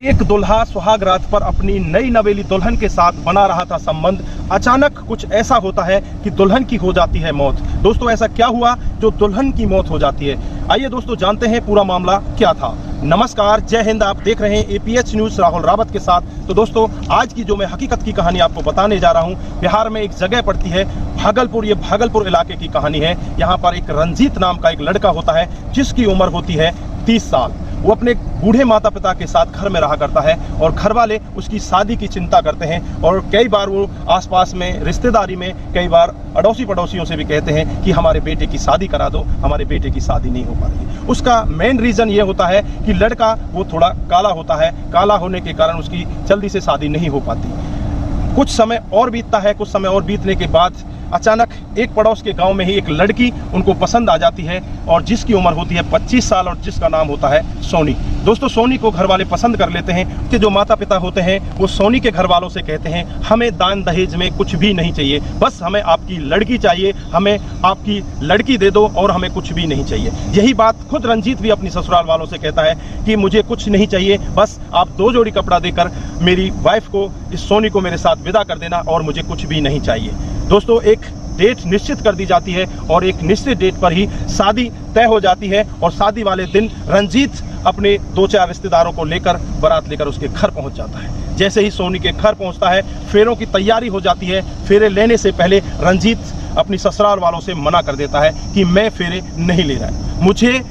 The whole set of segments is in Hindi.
एक दुल्हा सुहाग रात पर अपनी नई नवेली दुल्हन के साथ बना रहा था संबंध। अचानक कुछ ऐसा होता है कि दुल्हन की हो जाती है मौत। दोस्तों, ऐसा क्या हुआ जो दुल्हन की मौत हो जाती है? आइए दोस्तों जानते हैं पूरा मामला क्या था। नमस्कार, जय हिंद। आप देख रहे हैं एपीएच न्यूज राहुल रावत के साथ। तो दोस्तों, आज की जो मैं हकीकत की कहानी आपको बताने जा रहा हूं, बिहार में एक जगह पड़ती है भागलपुर। ये भागलपुर इलाके की कहानी है। यहाँ पर एक रंजीत नाम का एक लड़का होता है जिसकी उम्र होती है 30 साल। वो अपने बूढ़े माता पिता के साथ घर में रहा करता है और घर वाले उसकी शादी की चिंता करते हैं। और कई बार वो आसपास में रिश्तेदारी में कई बार अड़ोसी पड़ोसियों से भी कहते हैं कि हमारे बेटे की शादी करा दो, हमारे बेटे की शादी नहीं हो पा रही। उसका मेन रीजन ये होता है कि लड़का वो थोड़ा काला होता है। काला होने के कारण उसकी जल्दी से शादी नहीं हो पाती। कुछ समय और बीतता है। कुछ समय और बीतने के बाद अचानक एक पड़ोस के गांव में ही एक लड़की उनको पसंद आ जाती है और जिसकी उम्र होती है 25 साल और जिसका नाम होता है सोनी। दोस्तों, सोनी को घर वाले पसंद कर लेते हैं। कि जो माता पिता होते हैं वो सोनी के घर वालों से कहते हैं हमें दान दहेज में कुछ भी नहीं चाहिए, बस हमें आपकी लड़की चाहिए, हमें आपकी लड़की दे दो और हमें कुछ भी नहीं चाहिए। यही बात खुद रंजीत भी अपनी ससुराल वालों से कहता है कि मुझे कुछ नहीं चाहिए, बस आप 2 जोड़ी कपड़ा देकर मेरी वाइफ को, इस सोनी को मेरे साथ विदा कर देना और मुझे कुछ भी नहीं चाहिए। दोस्तों, एक डेट निश्चित कर दी जाती है और एक निश्चित डेट पर ही शादी तय हो जाती है। और शादी वाले दिन रंजीत अपने 2-4 रिश्तेदारों को लेकर बारात लेकर उसके घर पहुंच जाता है। जैसे ही सोनी के घर पहुंचता है, फेरों की तैयारी हो जाती है। फेरे लेने से पहले रंजीत अपनी ससुराल वालों से मना कर देता है कि मैं फेरे नहीं ले रहा है, मुझे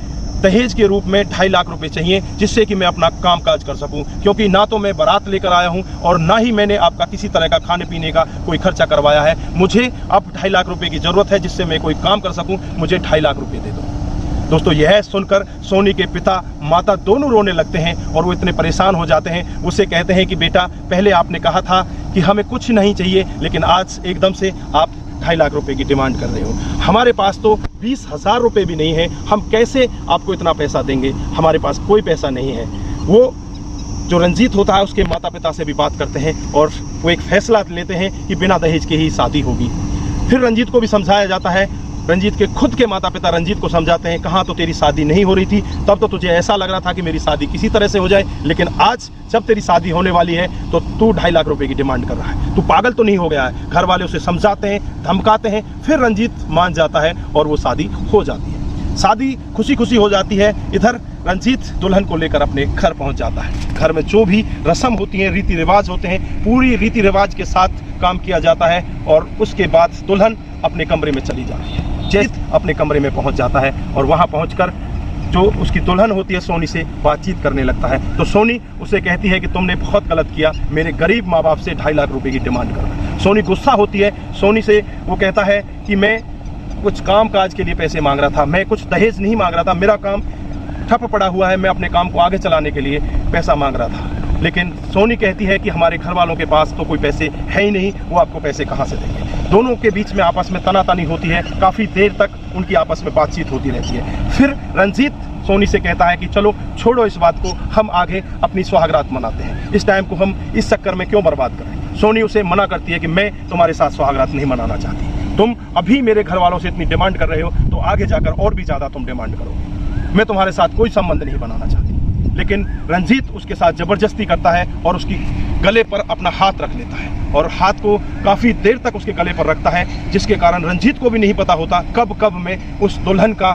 दहेज के रूप में 2.5 लाख रुपए चाहिए जिससे कि मैं अपना काम काज कर सकूं, क्योंकि ना तो मैं बारात लेकर आया हूं और ना ही मैंने आपका किसी तरह का खाने पीने का कोई खर्चा करवाया है। मुझे अब 2.5 लाख रुपए की जरूरत है जिससे मैं कोई काम कर सकूं, मुझे 2.5 लाख रुपए दे दो। दोस्तों, यह सुनकर सोनी के पिता माता दोनों रोने लगते हैं और वो इतने परेशान हो जाते हैं। उससे कहते हैं कि बेटा, पहले आपने कहा था कि हमें कुछ नहीं चाहिए, लेकिन आज एकदम से आप 2.5 लाख रुपए की डिमांड कर रहे हो। हमारे पास तो 20,000 रुपए भी नहीं है, हम कैसे आपको इतना पैसा देंगे? हमारे पास कोई पैसा नहीं है। वो जो रंजीत होता है उसके माता पिता से भी बात करते हैं और वो एक फैसला लेते हैं कि बिना दहेज के ही शादी होगी। फिर रंजीत को भी समझाया जाता है। रंजीत के खुद के माता पिता रंजीत को समझाते हैं, कहाँ तो तेरी शादी नहीं हो रही थी, तब तो तुझे ऐसा लग रहा था कि मेरी शादी किसी तरह से हो जाए, लेकिन आज जब तेरी शादी होने वाली है तो तू 2.5 लाख रुपए की डिमांड कर रहा है, तू पागल तो नहीं हो गया है? घर वाले उसे समझाते हैं, धमकाते हैं। फिर रंजीत मान जाता है और वो शादी हो जाती है। शादी खुशी खुशी हो जाती है। इधर रंजीत दुल्हन को लेकर अपने घर पहुंच जाता है। घर में जो भी रस्म होती है, रीति रिवाज होते हैं, पूरी रीति रिवाज के साथ काम किया जाता है और उसके बाद दुल्हन अपने कमरे में चली जाती है। जैसे अपने कमरे में पहुंच जाता है और वहां पहुंचकर जो उसकी दुल्हन होती है सोनी से बातचीत करने लगता है। तो सोनी उसे कहती है कि तुमने बहुत गलत किया, मेरे गरीब माँ बाप से 2.5 लाख रुपए की डिमांड कर। सोनी गुस्सा होती है। सोनी से वो कहता है कि मैं कुछ काम काज के लिए पैसे मांग रहा था, मैं कुछ दहेज नहीं मांग रहा था, मेरा काम ठप पड़ा हुआ है, मैं अपने काम को आगे चलाने के लिए पैसा मांग रहा था। लेकिन सोनी कहती है कि हमारे घर वालों के पास तो कोई पैसे है ही नहीं, वो आपको पैसे कहाँ से देंगे? दोनों के बीच में आपस में तनातनी होती है। काफ़ी देर तक उनकी आपस में बातचीत होती रहती है। फिर रंजीत सोनी से कहता है कि चलो छोड़ो इस बात को, हम आगे अपनी सुहागरात मनाते हैं, इस टाइम को हम इस चक्कर में क्यों बर्बाद करें? सोनी उसे मना करती है कि मैं तुम्हारे साथ सुहागरात नहीं मनाना चाहती। तुम अभी मेरे घर वालों से इतनी डिमांड कर रहे हो तो आगे जाकर और भी ज़्यादा तुम डिमांड करो। मैं तुम्हारे साथ कोई संबंध नहीं बनाना चाहती। लेकिन रंजीत उसके साथ जबरदस्ती करता है और उसकी गले पर अपना हाथ रख लेता है और हाथ को काफ़ी देर तक उसके गले पर रखता है, जिसके कारण रंजीत को भी नहीं पता होता कब कब में उस दुल्हन का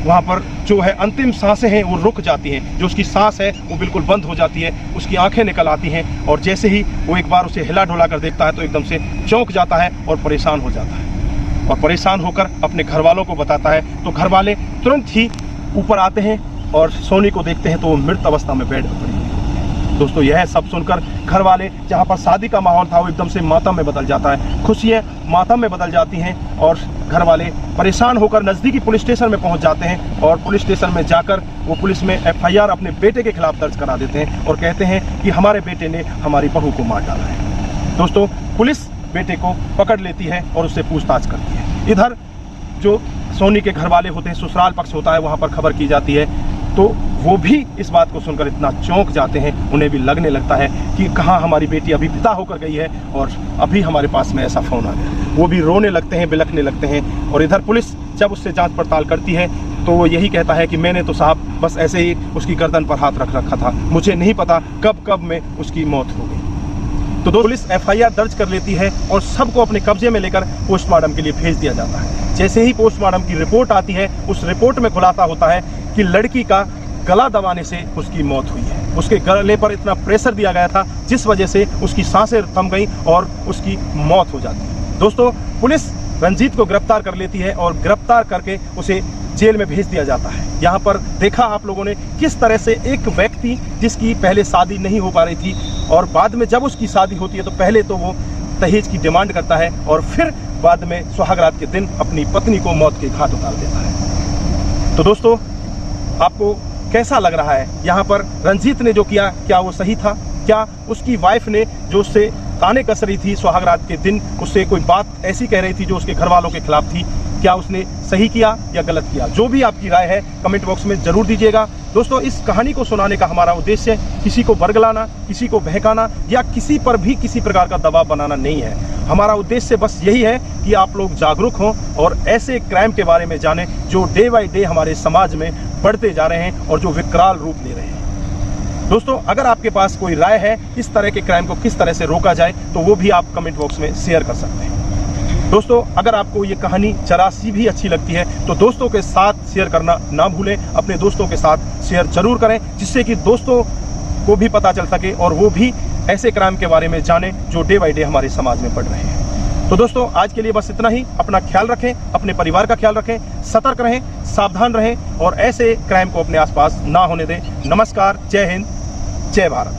वहाँ पर जो है अंतिम सांसें हैं वो रुक जाती हैं। जो उसकी सांस है वो बिल्कुल बंद हो जाती है, उसकी आंखें निकल आती हैं और जैसे ही वो एक बार उसे हिला ढुला कर देखता है तो एकदम से चौंक जाता है और परेशान हो जाता है। और परेशान होकर अपने घर वालों को बताता है तो घर वाले तुरंत ही ऊपर आते हैं और सोनी को देखते हैं तो वो मृत अवस्था में बेड पर पड़ी है। दोस्तों, यह सब सुनकर घर वाले, जहाँ पर शादी का माहौल था, वो एकदम से मातम में बदल जाता है। खुशियाँ मातम में बदल जाती हैं और घर वाले परेशान होकर नज़दीकी पुलिस स्टेशन में पहुंच जाते हैं और पुलिस स्टेशन में जाकर वो पुलिस में FIR अपने बेटे के खिलाफ दर्ज करा देते हैं और कहते हैं कि हमारे बेटे ने हमारी बहू को मार डाला है। दोस्तों, पुलिस बेटे को पकड़ लेती है और उससे पूछताछ करती है। इधर जो सोनी के घर वाले होते हैं, ससुराल पक्ष होता है, वहाँ पर खबर की जाती है तो वो भी इस बात को सुनकर इतना चौंक जाते हैं, उन्हें भी लगने लगता है कि कहाँ हमारी बेटी अभी पिता होकर गई है और अभी हमारे पास में ऐसा फ़ोन आ गया। वो भी रोने लगते हैं, बिलखने लगते हैं। और इधर पुलिस जब उससे जांच पड़ताल करती है तो वो यही कहता है कि मैंने तो साहब बस ऐसे ही उसकी गर्दन पर हाथ रख रखा था, मुझे नहीं पता कब में उसकी मौत हो गई। तो पुलिस FIR दर्ज कर लेती है और सबको अपने कब्जे में लेकर पोस्टमार्टम के लिए भेज दिया जाता है। जैसे ही पोस्टमार्टम की रिपोर्ट आती है, उस रिपोर्ट में खुलासा होता है कि लड़की का गला दबाने से उसकी मौत हुई है। उसके गले पर इतना प्रेशर दिया गया था जिस वजह से उसकी सांसें थम गई और उसकी मौत हो जाती है। दोस्तों, पुलिस रंजीत को गिरफ्तार कर लेती है और गिरफ्तार करके उसे जेल में भेज दिया जाता है। यहाँ पर देखा आप लोगों ने किस तरह से एक व्यक्ति जिसकी पहले शादी नहीं हो पा रही थी और बाद में जब उसकी शादी होती है तो पहले तो वो दहेज की डिमांड करता है और फिर बाद में सुहागरात के दिन अपनी पत्नी को मौत के घाट उतार देता है। तो दोस्तों, आपको कैसा लग रहा है? यहाँ पर रंजीत ने जो किया, क्या वो सही था? क्या उसकी वाइफ ने जो उससे ताने कस रही थी सुहागरात के दिन, उससे कोई बात ऐसी कह रही थी जो उसके घर वालों के खिलाफ थी, क्या उसने सही किया या गलत किया? जो भी आपकी राय है कमेंट बॉक्स में जरूर दीजिएगा। दोस्तों, इस कहानी को सुनाने का हमारा उद्देश्य किसी को बरगलाना, किसी को बहकाना या किसी पर भी किसी प्रकार का दबाव बनाना नहीं है। हमारा उद्देश्य बस यही है कि आप लोग जागरूक हों और ऐसे क्राइम के बारे में जानें जो डे बाय डे हमारे समाज में बढ़ते जा रहे हैं और जो विकराल रूप ले रहे हैं। दोस्तों, अगर आपके पास कोई राय है इस तरह के क्राइम को किस तरह से रोका जाए तो वो भी आप कमेंट बॉक्स में शेयर कर सकते हैं। दोस्तों, अगर आपको ये कहानी जरा सी भी अच्छी लगती है तो दोस्तों के साथ शेयर करना ना भूलें। अपने दोस्तों के साथ शेयर जरूर करें जिससे कि दोस्तों को भी पता चल सके और वो भी ऐसे क्राइम के बारे में जाने जो डे बाय डे हमारे समाज में बढ़ रहे हैं। तो दोस्तों, आज के लिए बस इतना ही। अपना ख्याल रखें, अपने परिवार का ख्याल रखें, सतर्क रहें, सावधान रहें और ऐसे क्राइम को अपने आसपास ना होने दें। नमस्कार, जय हिंद, जय भारत।